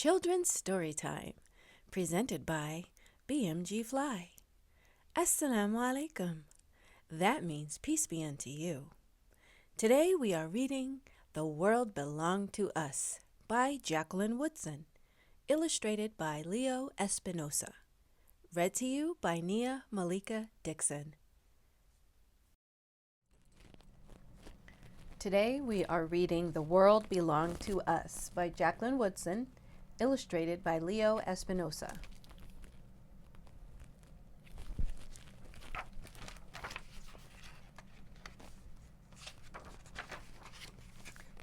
Children's Storytime, presented by BMGFly. Assalamu alaikum. That means peace be unto you. Today we are reading The World Belonged to Us by Jacqueline Woodson, illustrated by Leo Espinosa. Read to you by Nia Malika Dixon. Today we are reading The World Belonged to Us by Jacqueline Woodson, illustrated by Leo Espinosa.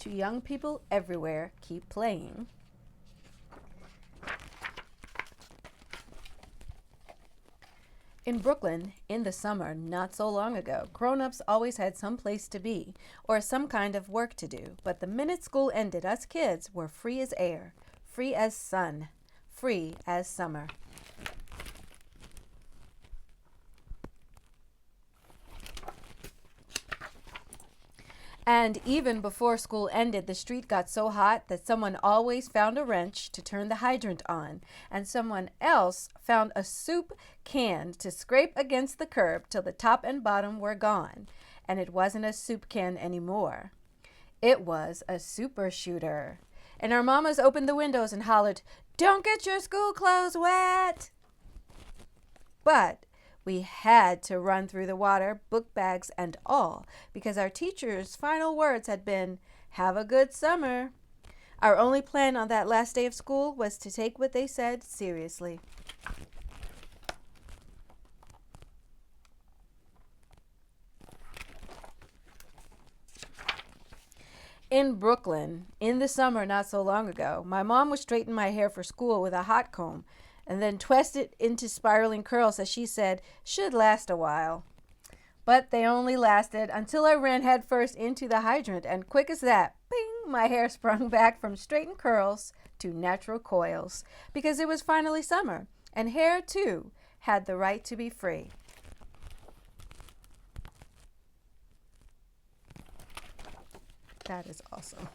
To young people everywhere, keep playing. In Brooklyn, in the summer not so long ago, grown-ups always had some place to be or some kind of work to do. But the minute school ended, us kids were free as air, free as sun, free as summer. And even before school ended, the street got so hot that someone always found a wrench to turn the hydrant on, and someone else found a soup can to scrape against the curb till the top and bottom were gone. And it wasn't a soup can anymore. It was a super shooter. And our mamas opened the windows and hollered, "Don't get your school clothes wet!" But we had to run through the water, book bags and all, because our teacher's final words had been, "Have a good summer." Our only plan on that last day of school was to take what they said seriously. In Brooklyn, in the summer not so long ago, my mom would straighten my hair for school with a hot comb and then twist it into spiraling curls that she said should last a while. But they only lasted until I ran headfirst into the hydrant, and quick as that, bing, my hair sprung back from straightened curls to natural coils, because it was finally summer, and hair, too, had the right to be free. That is awesome.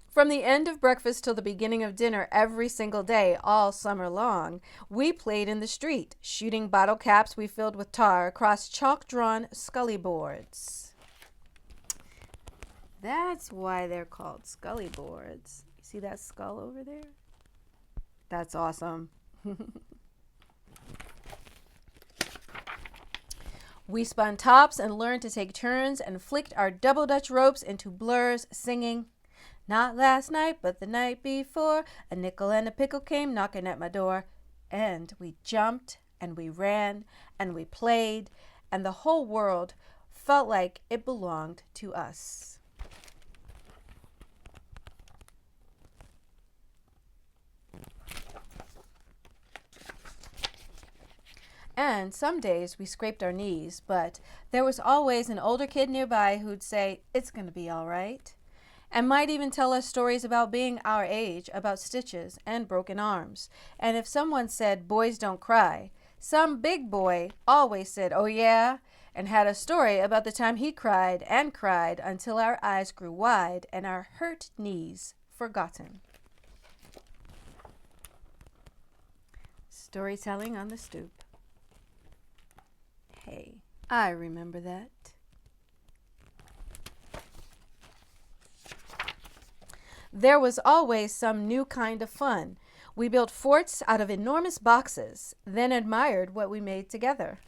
From the end of breakfast till the beginning of dinner every single day, all summer long, we played in the street, shooting bottle caps we filled with tar across chalk-drawn scully boards. That's why they're called scully boards. You see that skull over there? That's awesome. We spun tops and learned to take turns and flicked our double Dutch ropes into blurs, singing, "Not last night, but the night before, a nickel and a pickle came knocking at my door." And we jumped and we ran and we played, and the whole world felt like it belonged to us. And some days we scraped our knees, but there was always an older kid nearby who'd say, "It's going to be all right," and might even tell us stories about being our age, about stitches and broken arms. And if someone said, "Boys don't cry," some big boy always said, "Oh yeah," and had a story about the time he cried and cried until our eyes grew wide and our hurt knees forgotten. Storytelling on the stoop. Hey, I remember that. There was always some new kind of fun. We built forts out of enormous boxes, then admired what we made together.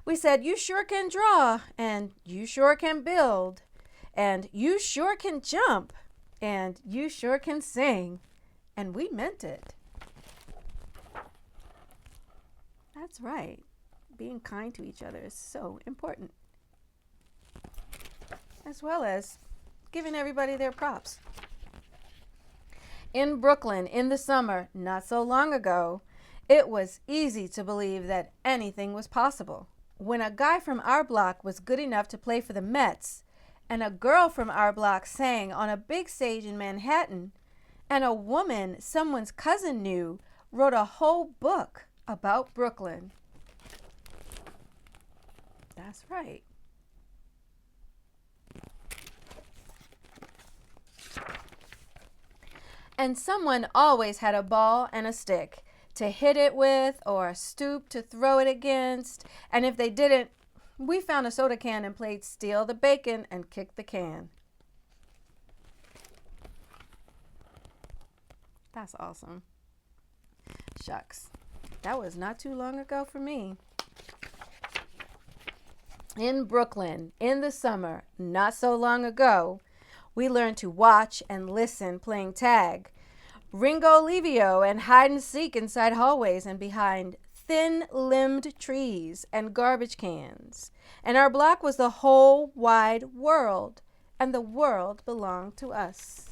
We said, "You sure can draw," and "You sure can build," and "You sure can jump," and "You sure can sing," and we meant it. That's right. Being kind to each other is so important, as well as giving everybody their props. In Brooklyn, in the summer, not so long ago, it was easy to believe that anything was possible. When a guy from our block was good enough to play for the Mets, and a girl from our block sang on a big stage in Manhattan, and a woman someone's cousin knew wrote a whole book about Brooklyn. That's right. And someone always had a ball and a stick to hit it with or a stoop to throw it against. And if they didn't, we found a soda can and played steal the bacon and kick the can. That's awesome. Shucks. That was not too long ago for me. In Brooklyn, in the summer, not so long ago, we learned to watch and listen playing tag, Ringo Levio, and hide and seek inside hallways and behind thin-limbed trees and garbage cans. And our block was the whole wide world, and the world belonged to us.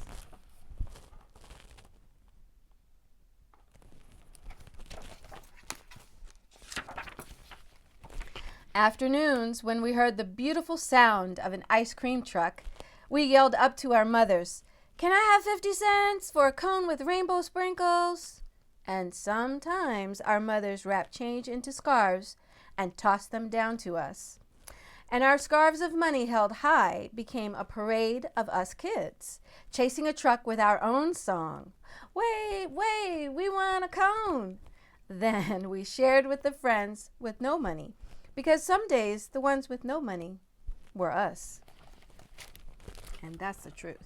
Afternoons, when we heard the beautiful sound of an ice cream truck, we yelled up to our mothers, "Can I have 50 cents for a cone with rainbow sprinkles?" And sometimes our mothers wrapped change into scarves and tossed them down to us. And our scarves of money held high became a parade of us kids, chasing a truck with our own song. "Wait, wait, we want a cone." Then we shared with the friends with no money, because some days the ones with no money were us. And that's the truth.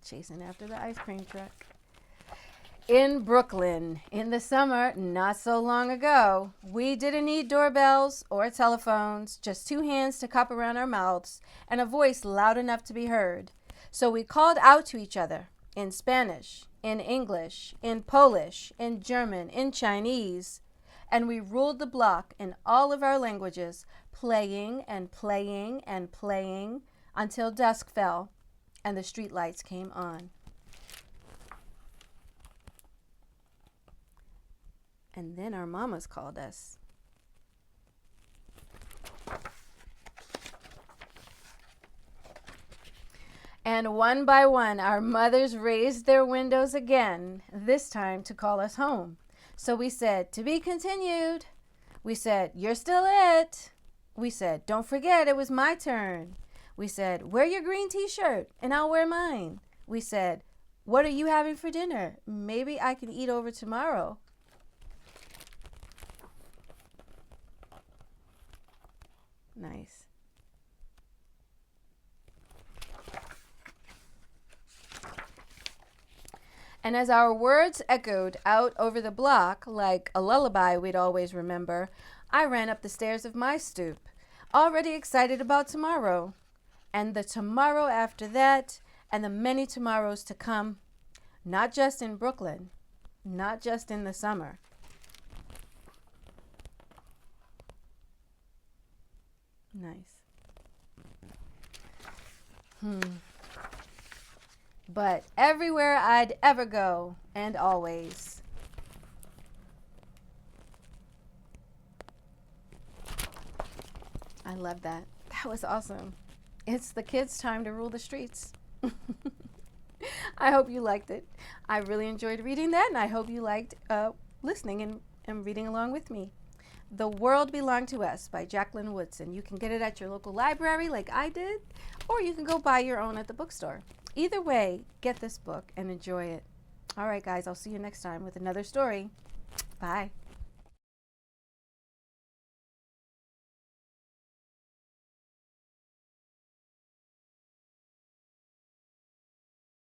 Chasing after the ice cream truck. In Brooklyn, in the summer, not so long ago, we didn't need doorbells or telephones, just two hands to cup around our mouths and a voice loud enough to be heard. So we called out to each other in Spanish, in English, in Polish, in German, in Chinese, and we ruled the block in all of our languages, playing and playing and playing until dusk fell and the street lights came on. And then our mamas called us. And one by one, our mothers raised their windows again, this time to call us home. So we said, "To be continued." We said, "You're still it." We said, "Don't forget, it was my turn." We said, "Wear your green t-shirt and I'll wear mine." We said, "What are you having for dinner? Maybe I can eat over tomorrow." Nice. And as our words echoed out over the block like a lullaby we'd always remember, I ran up the stairs of my stoop, already excited about tomorrow, and the tomorrow after that, and the many tomorrows to come, not just in Brooklyn, not just in the summer. Nice. But everywhere I'd ever go, and always. I love that. That was awesome. It's the kids' time to rule the streets. I hope you liked it. I really enjoyed reading that, and I hope you liked listening and reading along with me. The World Belonged to Us by Jacqueline Woodson. You can get it at your local library like I did, or you can go buy your own at the bookstore. Either way, get this book and enjoy it. All right, guys, I'll see you next time with another story. Bye.